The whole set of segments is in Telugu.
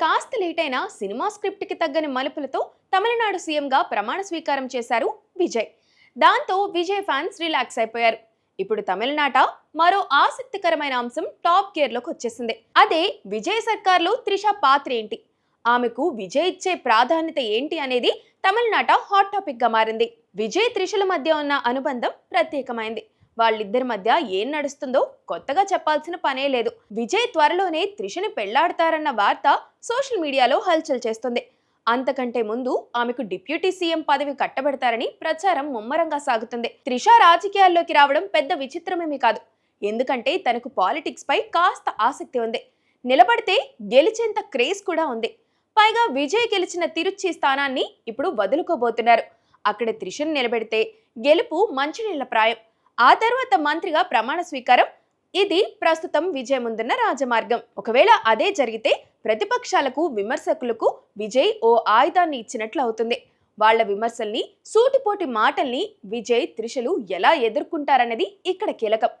కాస్త లేటైన సినిమా స్క్రిప్ట్ కి తగ్గని మలుపులతో తమిళనాడు సీఎంగా ప్రమాణ స్వీకారం చేశారు విజయ్. దాంతో విజయ్ ఫ్యాన్స్ రిలాక్స్ అయిపోయారు. ఇప్పుడు తమిళనాట మరో ఆసక్తికరమైన అంశం టాప్ గేర్ లోకి వచ్చేసింది. అదే విజయ్ సర్కార్లో త్రిష పాత్ర ఏంటి, ఆమెకు విజయ్ ఇచ్చే ప్రాధాన్యత ఏంటి అనేది తమిళనాట హాట్ టాపిక్ గా మారింది. విజయ్ త్రిషల మధ్య ఉన్న అనుబంధం ప్రత్యేకమైంది. వాళ్ళిద్దరి మధ్య ఏం నడుస్తుందో కొత్తగా చెప్పాల్సిన పనే లేదు. విజయ్ త్వరలోనే త్రిషని పెళ్లాడతారన్న వార్త సోషల్ మీడియాలో హల్చల్ చేస్తుంది. అంతకంటే ముందు ఆమెకు డిప్యూటీ సీఎం పదవి కట్టబెడతారని ప్రచారం ముమ్మరంగా సాగుతుంది. త్రిష రాజకీయాల్లోకి రావడం పెద్ద విచిత్రమేమీ కాదు. ఎందుకంటే తనకు పాలిటిక్స్ పై కాస్త ఆసక్తి ఉంది. నిలబడితే గెలిచేంత క్రేజ్ కూడా ఉంది. పైగా విజయ్ గెలిచిన తిరుచి స్థానాన్ని ఇప్పుడు వదులుకోబోతున్నారు. అక్కడ త్రిషను నిలబెడితే గెలుపు మంచినీళ్ల ప్రాయం. ఆ తర్వాత మంత్రిగా ప్రమాణ స్వీకారం. ఇది ప్రస్తుతం విజయ్ ముందున్న రాజమార్గం. ఒకవేళ అదే జరిగితే ప్రతిపక్షాలకు విమర్శకులకు విజయ్ ఓ ఆయుధాన్ని ఇచ్చినట్లు అవుతుంది. వాళ్ల విమర్శల్ని, సూటిపోటి మాటల్ని విజయ్ త్రిషలు ఎలా ఎదుర్కొంటారన్నది ఇక్కడ కీలకం.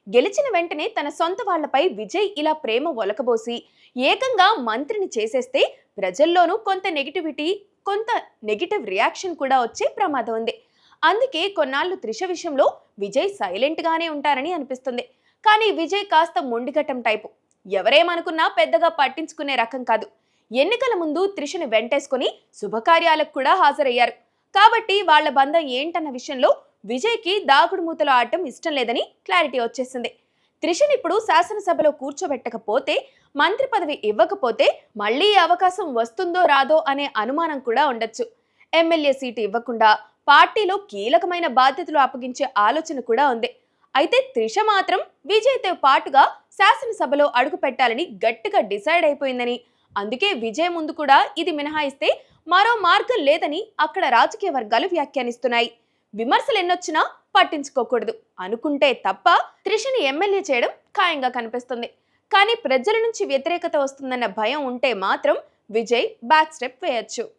గెలిచిన వెంటనే తన సొంత వాళ్లపై విజయ్ ఇలా ప్రేమ ఒలకబోసి ఏకంగా మంత్రిని చేసేస్తే ప్రజల్లోనూ కొంత నెగిటివ్ రియాక్షన్ కూడా వచ్చే ప్రమాదం ఉంది. అందుకే కొన్నాళ్ళు త్రిష విషయంలో విజయ్ సైలెంట్ గానే ఉంటారని అనిపిస్తుంది. కానీ విజయ్ కాస్త మొండిఘటం టైపు. ఎవరేమనుకున్నా పెద్దగా పట్టించుకునే రకం కాదు. ఎన్నికల ముందు త్రిషని వెంటేసుకుని శుభకార్యాలకు కూడా హాజరయ్యారు. కాబట్టి వాళ్ల బంధం ఏంటన్న విషయంలో విజయ్కి దాగుడు మూతలు ఆడటం ఇష్టం లేదని క్లారిటీ వచ్చేసింది. త్రిషని ఇప్పుడు శాసనసభలో కూర్చోబెట్టకపోతే, మంత్రి పదవి ఇవ్వకపోతే మళ్లీ అవకాశం వస్తుందో రాదో అనే అనుమానం కూడా ఉండొచ్చు. ఎమ్మెల్యే సీటు ఇవ్వకుండా పార్టీలో కీలకమైన బాధ్యతలు అప్పగించే ఆలోచన కూడా ఉంది. అయితే త్రిష మాత్రం విజయ్తో పాటుగా శాసనసభలో అడుగు పెట్టాలని గట్టిగా డిసైడ్ అయిపోయిందని, అందుకే విజయ్ ముందు కూడా ఇది మినహాయిస్తే మరో మార్గం లేదని అక్కడ రాజకీయ వర్గాలు వ్యాఖ్యానిస్తున్నాయి. విమర్శలు ఎన్నొచ్చినా పట్టించుకోకూడదు అనుకుంటే తప్ప త్రిషని ఎమ్మెల్యే చేయడం ఖాయంగా కనిపిస్తుంది. కానీ ప్రజల నుంచి వ్యతిరేకత వస్తుందన్న భయం ఉంటే మాత్రం విజయ్ బ్యాక్ స్టెప్ వేయొచ్చు.